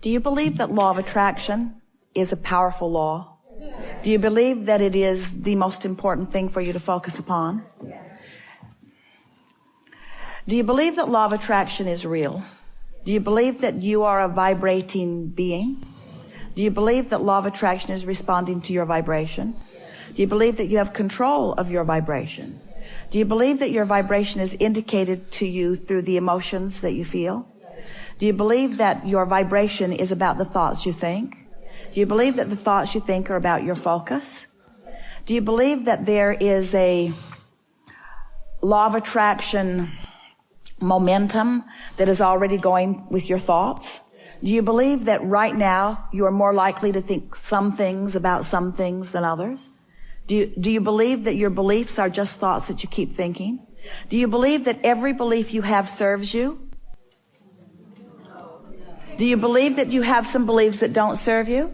Do you believe that law of attraction is a powerful law? Do you believe that it is the most important thing for you to focus upon? Do you believe that law of attraction is real? Do you believe that you are a vibrating being? Do you believe that law of attraction is responding to your vibration? Do you believe that you have control of your vibration? Do you believe that your vibration is indicated to you through the emotions that you feel? Do you believe that your vibration is about the thoughts you think? Do you believe that the thoughts you think are about your focus? Do you believe that there is a law of attraction momentum that is already going with your thoughts? Do you believe that right now you are more likely to think some things about some things than others? Do you believe that your beliefs are just thoughts that you keep thinking? Do you believe that every belief you have serves you? Do you believe that you have some beliefs that don't serve you?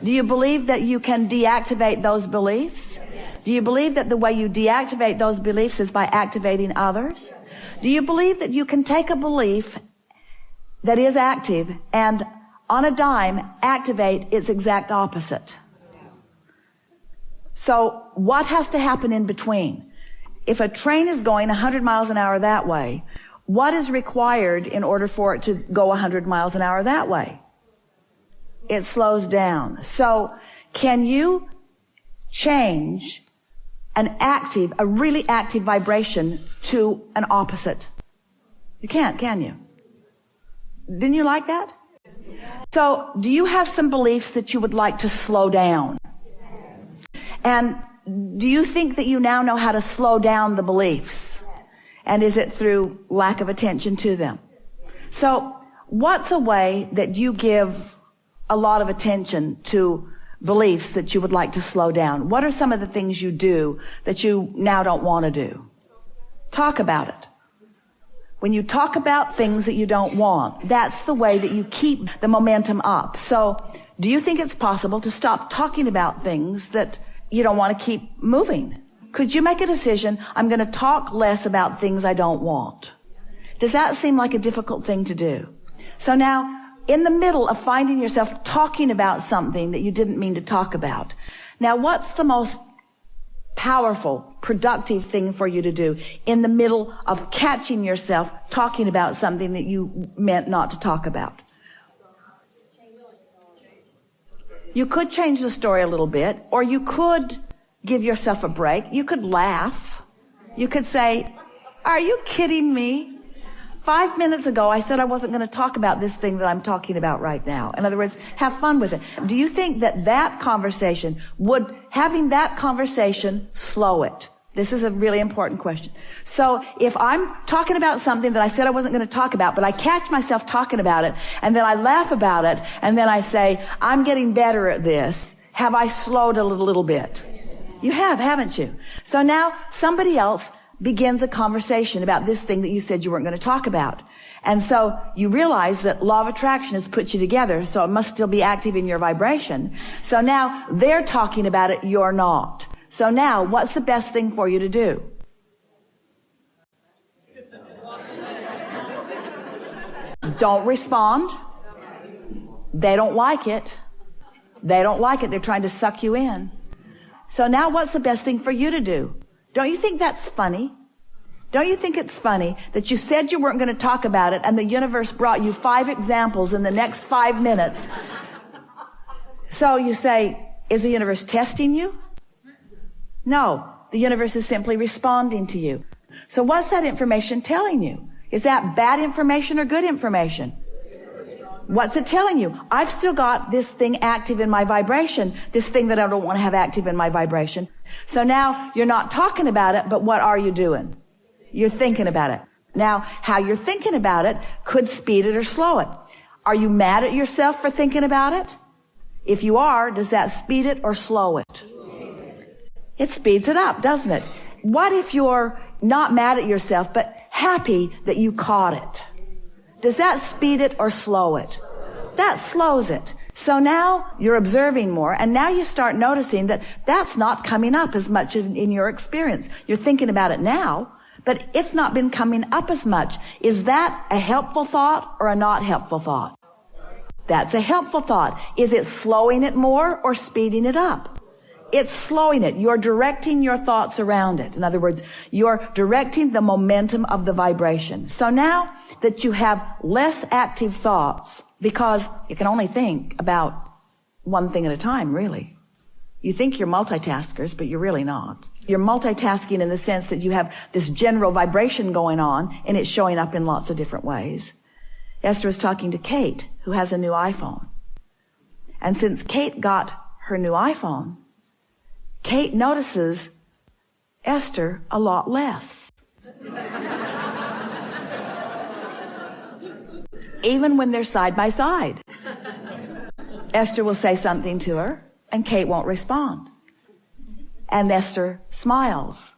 Do you believe that you can deactivate those beliefs? Do you believe that the way you deactivate those beliefs is by activating others? Do you believe that you can take a belief that is active and on a dime activate its exact opposite? So what has to happen in between? If a train is going 100 miles an hour that way, what is required in order for it to go 100 miles an hour that way? It slows down. So can you change a really active vibration to an opposite? You can't, can you? Didn't you like that? So do you have some beliefs that you would like to slow down? And do you think that you now know how to slow down the beliefs? And is it through lack of attention to them? So what's a way that you give a lot of attention to beliefs that you would like to slow down? What are some of the things you do that you now don't want to do? Talk about it. When you talk about things that you don't want, that's the way that you keep the momentum up. So do you think it's possible to stop talking about things that you don't want to keep moving? Could you make a decision, I'm going to talk less about things I don't want? Does that seem like a difficult thing to do? So now, in the middle of finding yourself talking about something that you didn't mean to talk about, now what's the most powerful, productive thing for you to do in the middle of catching yourself talking about something that you meant not to talk about? You could change the story a little bit, or you could give yourself a break. You could laugh. You could say, are you kidding me? 5 minutes ago, I said I wasn't going to talk about this thing that I'm talking about right now. In other words, have fun with it. Do you think that having that conversation slow it? This is a really important question. So if I'm talking about something that I said I wasn't going to talk about, but I catch myself talking about it, and then I laugh about it, and then I say, I'm getting better at this, have I slowed it a little bit? You have, haven't you? So now somebody else begins a conversation about this thing that you said you weren't going to talk about. And so you realize that law of attraction has put you together, so it must still be active in your vibration. So now they're talking about it, you're not. So now, what's the best thing for you to do? Don't respond. They don't like it. They don't like it. They're trying to suck you in. So now what's the best thing for you to do? Don't you think that's funny? Don't you think it's funny that you said you weren't going to talk about it and the universe brought you 5 examples in the next 5 minutes? So you say, is the universe testing you? No, the universe is simply responding to you. So what's that information telling you? Is that bad information or good information? What's it telling you? I've still got this thing active in my vibration, this thing that I don't want to have active in my vibration. So now you're not talking about it, but what are you doing? You're thinking about it. Now, how you're thinking about it could speed it or slow it. Are you mad at yourself for thinking about it? If you are, does that speed it or slow it? It speeds it up, doesn't it? What if you're not mad at yourself, but happy that you caught it? Does that speed it or slow it? That slows it. So now you're observing more, and now you start noticing that that's not coming up as much in your experience. You're thinking about it now, but it's not been coming up as much. Is that a helpful thought or a not helpful thought? That's a helpful thought. Is it slowing it more or speeding it up? It's slowing it. You're directing your thoughts around it. In other words, you're directing the momentum of the vibration. So now that you have less active thoughts, because you can only think about one thing at a time, really. You think you're multitaskers, but you're really not. You're multitasking in the sense that you have this general vibration going on, and it's showing up in lots of different ways. Esther was talking to Kate, who has a new iPhone. And since Kate got her new iPhone, Kate notices Esther a lot less. Even when they're side by side. Esther will say something to her, and Kate won't respond. And Esther smiles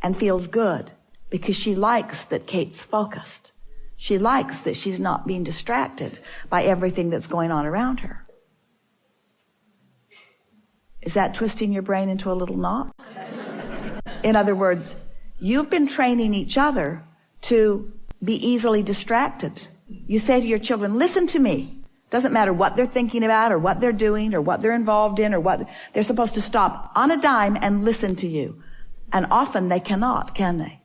and feels good because she likes that Kate's focused. She likes that she's not being distracted by everything that's going on around her. Is that twisting your brain into a little knot? In other words, you've been training each other to be easily distracted. You say to your children, listen to me. Doesn't matter what they're thinking about or what they're doing or what they're involved in or what they're supposed to stop on a dime and listen to you. And often they cannot, can they?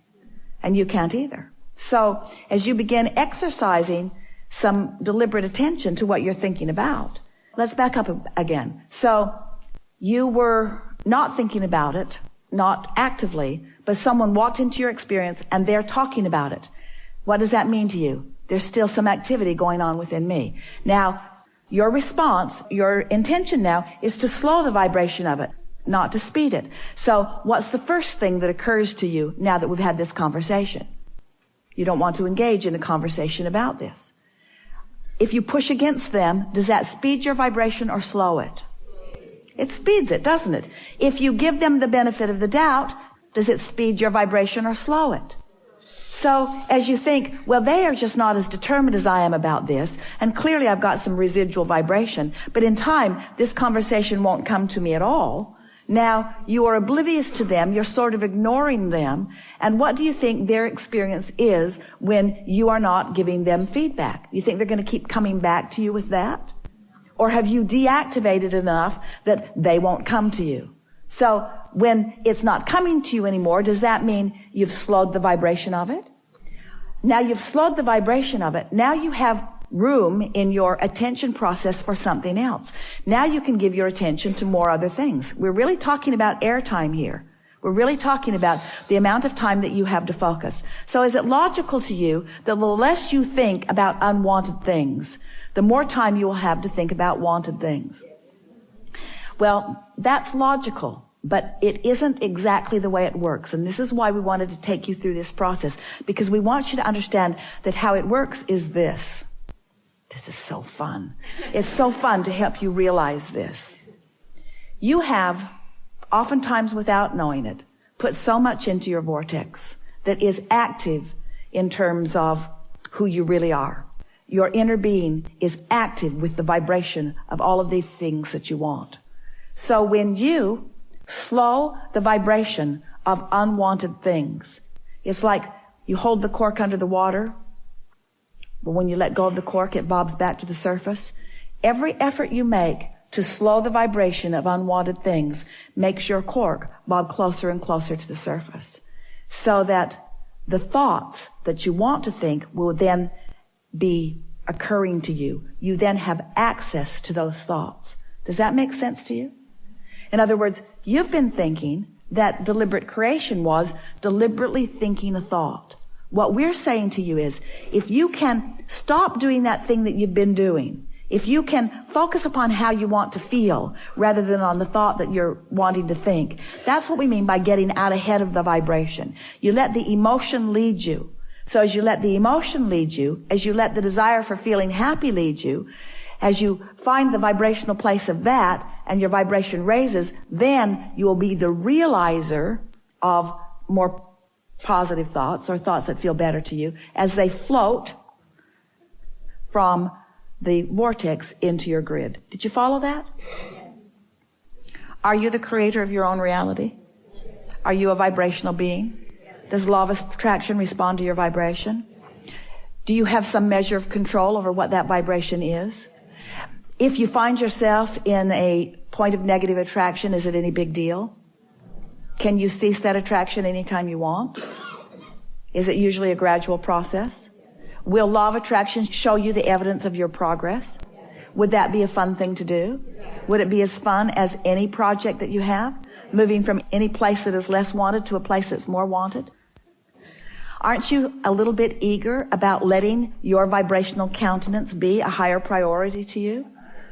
And you can't either. So as you begin exercising some deliberate attention to what you're thinking about, let's back up again. So you were not thinking about it, not actively, but someone walked into your experience and they're talking about it. What does that mean to you? There's still some activity going on within me. Now, your response, your intention now is to slow the vibration of it, not to speed it. So what's the first thing that occurs to you now that we've had this conversation? You don't want to engage in a conversation about this. If you push against them, does that speed your vibration or slow it? It speeds it, doesn't it? If you give them the benefit of the doubt, does it speed your vibration or slow it? So as you think, well, they are just not as determined as I am about this, and clearly I've got some residual vibration, but in time, this conversation won't come to me at all. Now, you are oblivious to them, you're sort of ignoring them, and what do you think their experience is when you are not giving them feedback? You think they're going to keep coming back to you with that? Or have you deactivated enough that they won't come to you? So when it's not coming to you anymore, does that mean you've slowed the vibration of it? Now you've slowed the vibration of it. Now you have room in your attention process for something else. Now you can give your attention to more other things. We're really talking about airtime here. We're really talking about the amount of time that you have to focus. So is it logical to you that the less you think about unwanted things, the more time you will have to think about wanted things? Well, that's logical, but it isn't exactly the way it works. And this is why we wanted to take you through this process, because we want you to understand that how it works is this. This is so fun. It's so fun to help you realize this. You have, oftentimes without knowing it, put so much into your vortex that is active in terms of who you really are. Your inner being is active with the vibration of all of these things that you want. So when you slow the vibration of unwanted things, it's like you hold the cork under the water, but when you let go of the cork, it bobs back to the surface. Every effort you make to slow the vibration of unwanted things makes your cork bob closer and closer to the surface, so that the thoughts that you want to think will then be occurring to you. You then have access to those thoughts. Does that make sense to you? In other words, you've been thinking that deliberate creation was deliberately thinking a thought. What we're saying to you is, if you can stop doing that thing that you've been doing, if you can focus upon how you want to feel rather than on the thought that you're wanting to think, that's what we mean by getting out ahead of the vibration. You let the emotion lead you. So as you let the emotion lead you, as you let the desire for feeling happy lead you, as you find the vibrational place of that and your vibration raises, then you will be the realizer of more positive thoughts or thoughts that feel better to you as they float from the vortex into your grid. Did you follow that? Yes. Are you the creator of your own reality? Are you a vibrational being? Yes. Does law of attraction respond to your vibration? Do you have some measure of control over what that vibration is? If you find yourself in a point of negative attraction, is it any big deal? Can you cease that attraction anytime you want? Is it usually a gradual process? Will law of attraction show you the evidence of your progress? Would that be a fun thing to do? Would it be as fun as any project that you have? Moving from any place that is less wanted to a place that's more wanted? Aren't you a little bit eager about letting your vibrational countenance be a higher priority to you?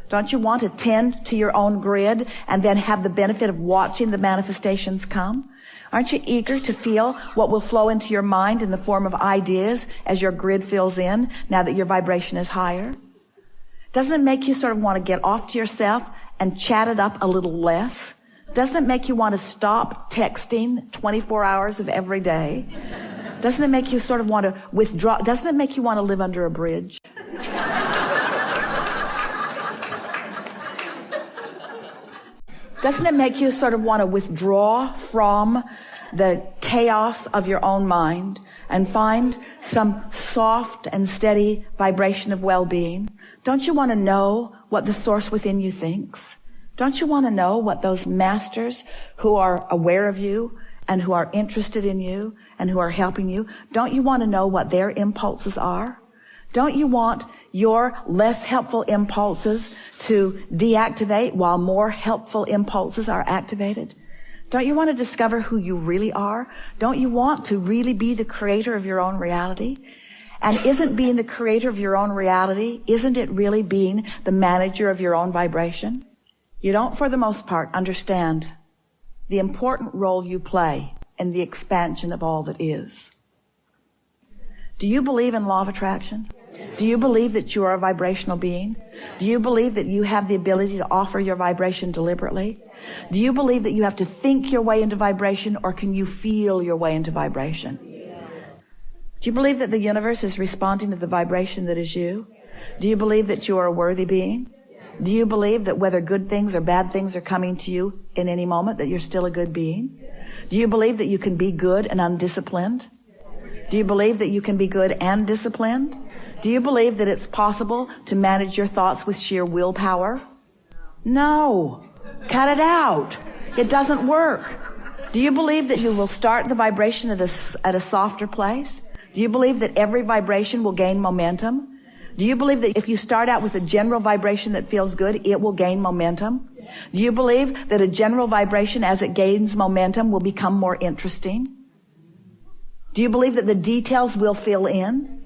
Don't you want to tend to your own grid and then have the benefit of watching the manifestations come? Aren't you eager to feel what will flow into your mind in the form of ideas as your grid fills in now that your vibration is higher? Doesn't it make you sort of want to get off to yourself and chat it up a little less? Doesn't it make you want to stop texting 24 hours of every day? Doesn't it make you sort of want to withdraw? Doesn't it make you want to live under a bridge? Doesn't it make you sort of want to withdraw from the chaos of your own mind and find some soft and steady vibration of well-being? Don't you want to know what the source within you thinks? Don't you want to know what those masters who are aware of you and who are interested in you and who are helping you, don't you want to know what their impulses are? Don't you want your less helpful impulses to deactivate while more helpful impulses are activated? Don't you want to discover who you really are? Don't you want to really be the creator of your own reality? And isn't being the creator of your own reality, isn't it really being the manager of your own vibration? You don't, for the most part, understand the important role you play in the expansion of all that is. Do you believe in law of attraction? Do you believe that you are a vibrational being? Do you believe that you have the ability to offer your vibration deliberately? Do you believe that you have to think your way into vibration, or can you feel your way into vibration? Do you believe that the universe is responding to the vibration that is you? Do you believe that you are a worthy being? Do you believe that whether good things or bad things are coming to you in any moment, that you're still a good being? Do you believe that you can be good and undisciplined? Do you believe that you can be good and disciplined? Do you believe that it's possible to manage your thoughts with sheer willpower? No. Cut it out. It doesn't work. Do you believe that you will start the vibration at a softer place? Do you believe that every vibration will gain momentum? Do you believe that if you start out with a general vibration that feels good, it will gain momentum? Do you believe that a general vibration, as it gains momentum, will become more interesting? Do you believe that the details will fill in?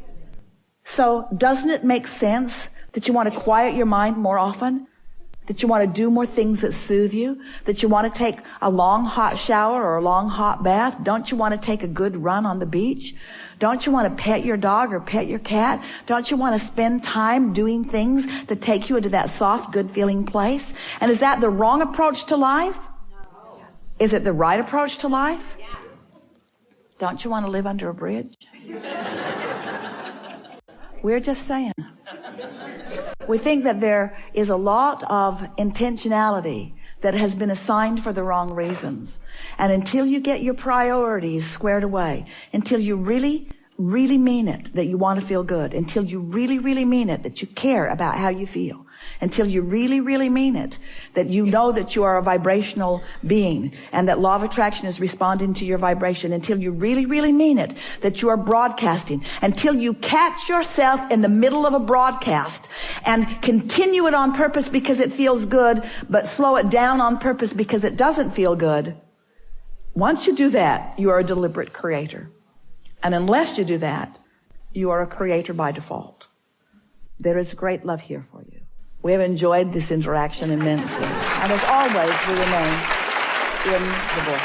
So doesn't it make sense that you want to quiet your mind more often? That you want to do more things that soothe you? That you want to take a long hot shower or a long hot bath? Don't you want to take a good run on the beach? Don't you want to pet your dog or pet your cat? Don't you want to spend time doing things that take you into that soft, good feeling place? And is that the wrong approach to life? No. Is it the right approach to life? Yeah. Don't you want to live under a bridge? We're just saying. We think that there is a lot of intentionality that has been assigned for the wrong reasons. And until you get your priorities squared away, until you really, really mean it that you want to feel good, until you really, really mean it that you care about how you feel, until you really, really mean it that you know that you are a vibrational being and that law of attraction is responding to your vibration, until you really, really mean it that you are broadcasting, until you catch yourself in the middle of a broadcast and continue it on purpose because it feels good, but slow it down on purpose because it doesn't feel good. Once you do that, you are a deliberate creator. And unless you do that, you are a creator by default. There is great love here for you. We have enjoyed this interaction immensely. And as always, we remain in the book.